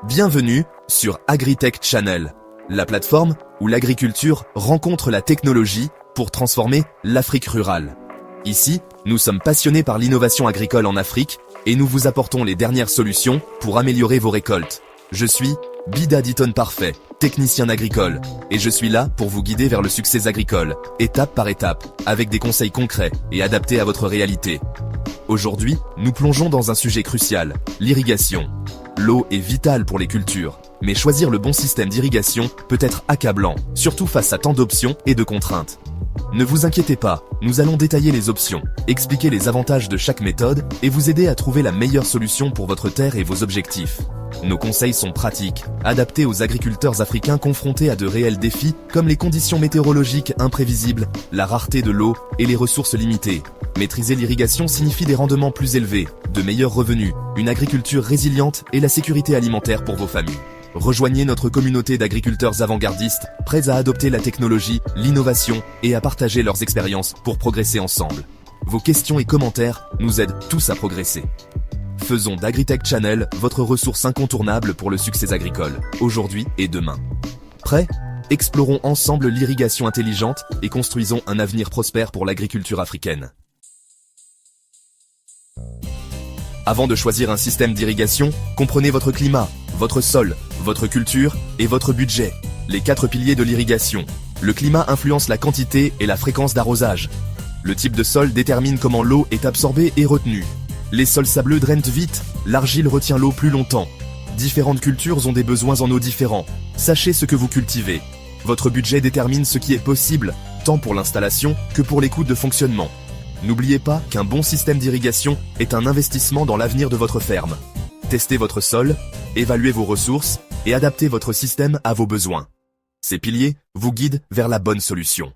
Bienvenue sur Agritech Channel, la plateforme où l'agriculture rencontre la technologie pour transformer l'Afrique rurale. Ici, nous sommes passionnés par l'innovation agricole en Afrique et nous vous apportons les dernières solutions pour améliorer vos récoltes. Je suis Bida Ditton Parfait, technicien agricole, et je suis là pour vous guider vers le succès agricole, étape par étape, avec des conseils concrets et adaptés à votre réalité. Aujourd'hui, nous plongeons dans un sujet crucial, l'irrigation. L'eau est vitale pour les cultures, mais choisir le bon système d'irrigation peut être accablant, surtout face à tant d'options et de contraintes. Ne vous inquiétez pas, nous allons détailler les options, expliquer les avantages de chaque méthode et vous aider à trouver la meilleure solution pour votre terre et vos objectifs. Nos conseils sont pratiques, adaptés aux agriculteurs africains confrontés à de réels défis comme les conditions météorologiques imprévisibles, la rareté de l'eau et les ressources limitées. Maîtriser l'irrigation signifie des rendements plus élevés, de meilleurs revenus, une agriculture résiliente et la sécurité alimentaire pour vos familles. Rejoignez notre communauté d'agriculteurs avant-gardistes, prêts à adopter la technologie, l'innovation et à partager leurs expériences pour progresser ensemble. Vos questions et commentaires nous aident tous à progresser. Faisons d'Agritech Channel votre ressource incontournable pour le succès agricole, aujourd'hui et demain. Prêts ? Explorons ensemble l'irrigation intelligente et construisons un avenir prospère pour l'agriculture africaine. Avant de choisir un système d'irrigation, comprenez votre climat, votre sol, votre culture et votre budget. Les 4 piliers de l'irrigation. Le climat influence la quantité et la fréquence d'arrosage. Le type de sol détermine comment l'eau est absorbée et retenue. Les sols sableux drainent vite, l'argile retient l'eau plus longtemps. Différentes cultures ont des besoins en eau différents. Sachez ce que vous cultivez. Votre budget détermine ce qui est possible, tant pour l'installation que pour les coûts de fonctionnement. N'oubliez pas qu'un bon système d'irrigation est un investissement dans l'avenir de votre ferme. Testez votre sol, évaluez vos ressources et adaptez votre système à vos besoins. Ces piliers vous guident vers la bonne solution.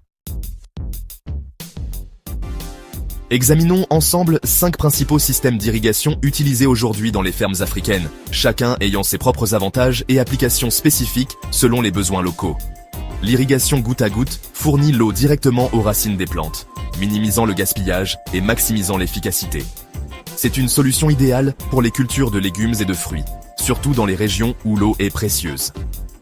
Examinons ensemble 5 principaux systèmes d'irrigation utilisés aujourd'hui dans les fermes africaines, chacun ayant ses propres avantages et applications spécifiques selon les besoins locaux. L'irrigation goutte à goutte fournit l'eau directement aux racines des plantes, minimisant le gaspillage et maximisant l'efficacité. C'est une solution idéale pour les cultures de légumes et de fruits, surtout dans les régions où l'eau est précieuse.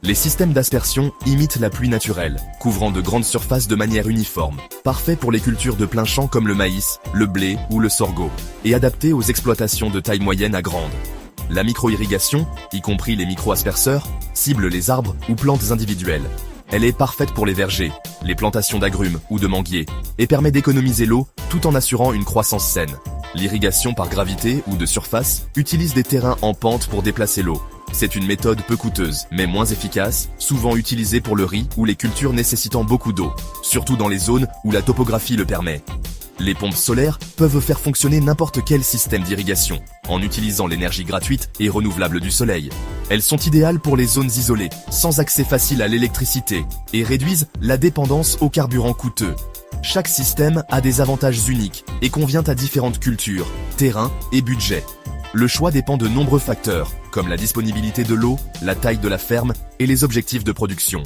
Les systèmes d'aspersion imitent la pluie naturelle, couvrant de grandes surfaces de manière uniforme, parfait pour les cultures de plein champ comme le maïs, le blé ou le sorgho, et adapté aux exploitations de taille moyenne à grande. La micro-irrigation, y compris les micro-asperceurs, cible les arbres ou plantes individuelles. Elle est parfaite pour les vergers, les plantations d'agrumes ou de manguiers, et permet d'économiser l'eau tout en assurant une croissance saine. L'irrigation par gravité ou de surface utilise des terrains en pente pour déplacer l'eau. C'est une méthode peu coûteuse, mais moins efficace, souvent utilisée pour le riz ou les cultures nécessitant beaucoup d'eau, surtout dans les zones où la topographie le permet. Les pompes solaires peuvent faire fonctionner n'importe quel système d'irrigation, en utilisant l'énergie gratuite et renouvelable du soleil. Elles sont idéales pour les zones isolées, sans accès facile à l'électricité, et réduisent la dépendance aux carburants coûteux. Chaque système a des avantages uniques et convient à différentes cultures, terrains et budgets. Le choix dépend de nombreux facteurs, comme la disponibilité de l'eau, la taille de la ferme et les objectifs de production.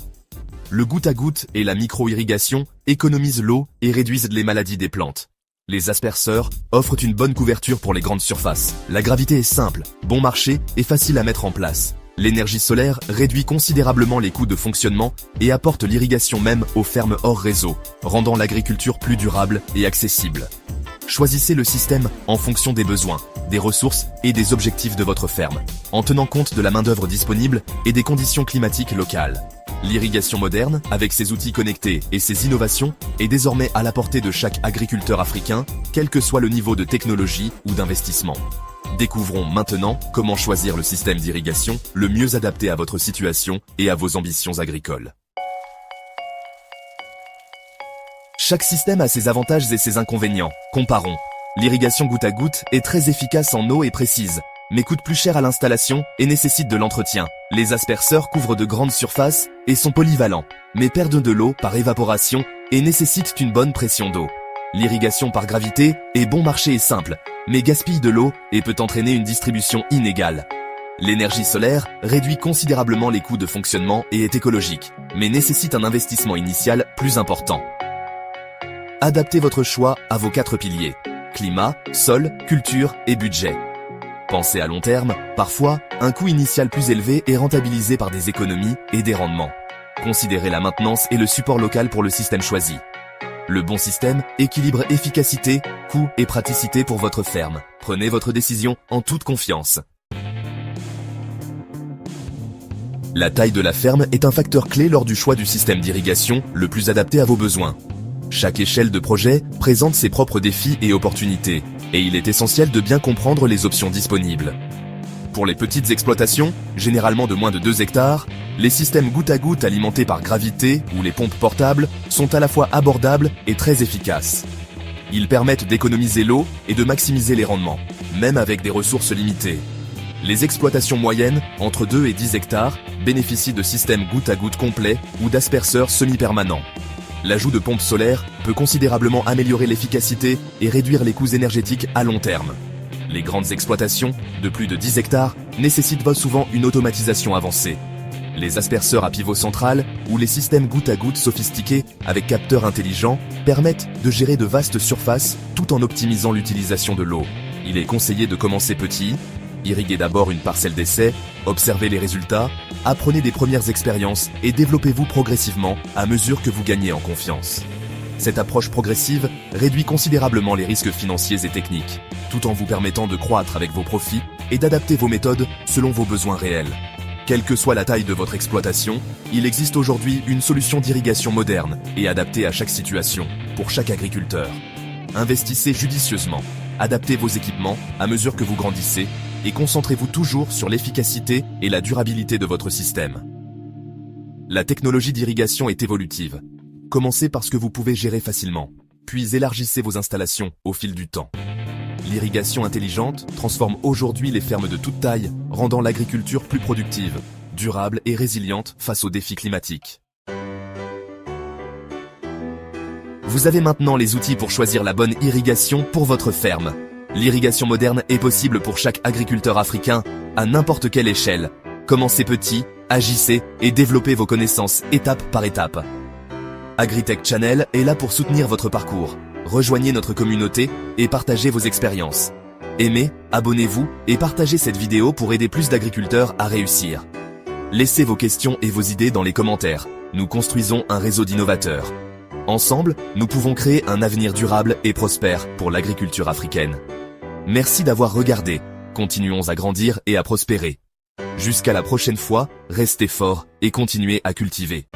Le goutte à goutte et la micro-irrigation économisent l'eau et réduisent les maladies des plantes. Les asperceurs offrent une bonne couverture pour les grandes surfaces. La gravité est simple, bon marché et facile à mettre en place. L'énergie solaire réduit considérablement les coûts de fonctionnement et apporte l'irrigation même aux fermes hors réseau, rendant l'agriculture plus durable et accessible. Choisissez le système en fonction des besoins, des ressources et des objectifs de votre ferme, en tenant compte de la main-d'œuvre disponible et des conditions climatiques locales. L'irrigation moderne, avec ses outils connectés et ses innovations, est désormais à la portée de chaque agriculteur africain, quel que soit le niveau de technologie ou d'investissement. Découvrons maintenant comment choisir le système d'irrigation le mieux adapté à votre situation et à vos ambitions agricoles. Chaque système a ses avantages et ses inconvénients. Comparons. L'irrigation goutte à goutte est très efficace en eau et précise, mais coûte plus cher à l'installation et nécessite de l'entretien. Les asperceurs couvrent de grandes surfaces et sont polyvalents, mais perdent de l'eau par évaporation et nécessitent une bonne pression d'eau. L'irrigation par gravité est bon marché et simple, mais gaspille de l'eau et peut entraîner une distribution inégale. L'énergie solaire réduit considérablement les coûts de fonctionnement et est écologique, mais nécessite un investissement initial plus important. Adaptez votre choix à vos 4 piliers: climat, sol, culture et budget. Pensez à long terme, parfois, un coût initial plus élevé est rentabilisé par des économies et des rendements. Considérez la maintenance et le support local pour le système choisi. Le bon système équilibre efficacité, coût et praticité pour votre ferme. Prenez votre décision en toute confiance. La taille de la ferme est un facteur clé lors du choix du système d'irrigation le plus adapté à vos besoins. Chaque échelle de projet présente ses propres défis et opportunités, et il est essentiel de bien comprendre les options disponibles. Pour les petites exploitations, généralement de moins de 2 hectares, les systèmes goutte à goutte alimentés par gravité ou les pompes portables sont à la fois abordables et très efficaces. Ils permettent d'économiser l'eau et de maximiser les rendements, même avec des ressources limitées. Les exploitations moyennes, entre 2 et 10 hectares, bénéficient de systèmes goutte à goutte complets ou d'asperceurs semi-permanents. L'ajout de pompes solaires peut considérablement améliorer l'efficacité et réduire les coûts énergétiques à long terme. Les grandes exploitations, de plus de 10 hectares, nécessitent souvent une automatisation avancée. Les asperceurs à pivot central ou les systèmes goutte à goutte sophistiqués avec capteurs intelligents permettent de gérer de vastes surfaces tout en optimisant l'utilisation de l'eau. Il est conseillé de commencer petit, irriguez d'abord une parcelle d'essai, observez les résultats, apprenez des premières expériences et développez-vous progressivement à mesure que vous gagnez en confiance. Cette approche progressive réduit considérablement les risques financiers et techniques, tout en vous permettant de croître avec vos profits et d'adapter vos méthodes selon vos besoins réels. Quelle que soit la taille de votre exploitation, il existe aujourd'hui une solution d'irrigation moderne et adaptée à chaque situation, pour chaque agriculteur. Investissez judicieusement, adaptez vos équipements à mesure que vous grandissez et concentrez-vous toujours sur l'efficacité et la durabilité de votre système. La technologie d'irrigation est évolutive. Commencez par ce que vous pouvez gérer facilement, puis élargissez vos installations au fil du temps. L'irrigation intelligente transforme aujourd'hui les fermes de toute taille, rendant l'agriculture plus productive, durable et résiliente face aux défis climatiques. Vous avez maintenant les outils pour choisir la bonne irrigation pour votre ferme. L'irrigation moderne est possible pour chaque agriculteur africain, à n'importe quelle échelle. Commencez petit, agissez et développez vos connaissances étape par étape. Agritech Channel est là pour soutenir votre parcours. Rejoignez notre communauté et partagez vos expériences. Aimez, abonnez-vous et partagez cette vidéo pour aider plus d'agriculteurs à réussir. Laissez vos questions et vos idées dans les commentaires. Nous construisons un réseau d'innovateurs. Ensemble, nous pouvons créer un avenir durable et prospère pour l'agriculture africaine. Merci d'avoir regardé. Continuons à grandir et à prospérer. Jusqu'à la prochaine fois, restez forts et continuez à cultiver.